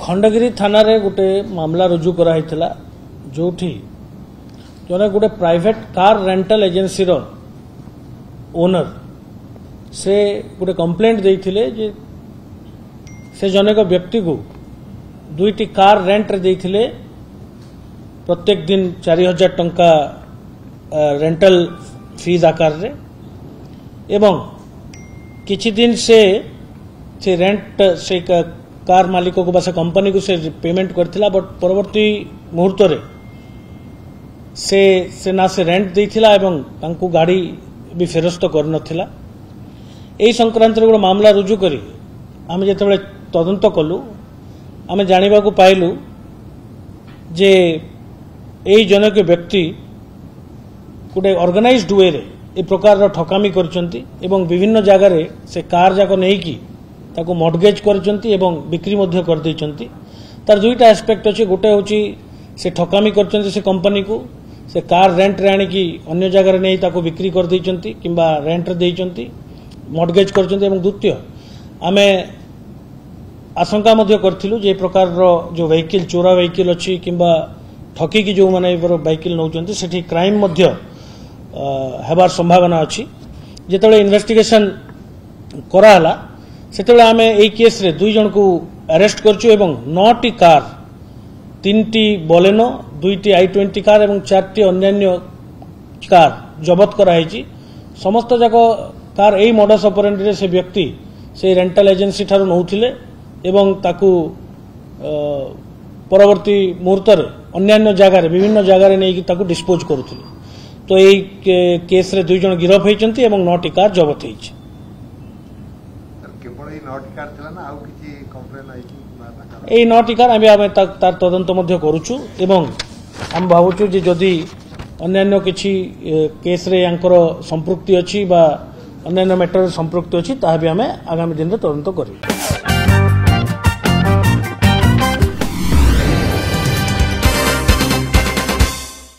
खंडगिरी थाना रे गोटे मामला रुजु कराइथिला जोठी जने गोटे प्राइवेट कार रेंटल एजेंसी रो ओनर से गोटे कंप्लेंट देइथिले जे से जने को व्यक्ति को दुईटी कार रेंट रे देइथिले प्रत्येक दिन 4000 टंका रेंटल फीस आकार रे एवं किछि दिन से रेंट से कार मालिक को बस कंपनी को से पेमेंट करथिला बट परवर्ती मुहूर्त रे से ना से रेंट देथिला एवं तांको गाड़ी भी फेरस्त कर नथिला एही संक्रांत रे मामला रुजु करी आमे जेतेबेले तदंत कलु आमे जानिबा को पाइलु जे एही जनक व्यक्ति गोटे ऑर्गेनाइज्ड वे रे ए प्रकार ठकामी करचंती एवं विभिन्न जगह रे से कार जाको नहीं की ताको मॉर्गेज करचंती एवं बिक्री मध्य कर दैचंती तार दुईटा एस्पेक्ट अछि गोटे होची से ठकामी करचंती से कंपनी को से कार रेंट रे आनी की अन्य जगह रे नहीं ताको बिक्री कर दैचंती किंबा रेंट रे दैचंती मॉर्गेज करचंती एवं द्वितीय आमे आशंका मध्य करथिलु जे प्रकार रो जो व्हीकल चोरा व्हीकल अछि किंबा ठकी की जो माने व्हीकल नौचंती सेठी क्राइम मध्य हेबार संभावना अछि जेतले इन्वेस्टिगेशन कराला सेतले आमे एई केस रे दुई जन को अरेस्ट करछु एवं 9टी कार 3टी बोलेनो 2टी i20 कार एवं 4टी अन्य कार जब्त कराइछि समस्त जाको कार एई मॉडस ऑपरेंडी रे से व्यक्ति से रेंटल एजेंसी थारो नौथिले एवं ताकू परवर्ती मुहूर्त रे अन्य जगह रे विभिन्न जगह रे नै कि ताकू डिस्पोज करूथिले तो एई केस रे दुई जन गिरफ हेचंती एवं 9टी कार जब्त हेछि এই 9टी कार आमे तार तदंत मध्य करूछु एवं हम भावुछु जे जदि अन्य किछि केस रे यांकर संपृक्ति अछि बा अन्य मैटर संपृक्ति अछि ताहा भी आमे आगामी दिन रे तदंत करियो।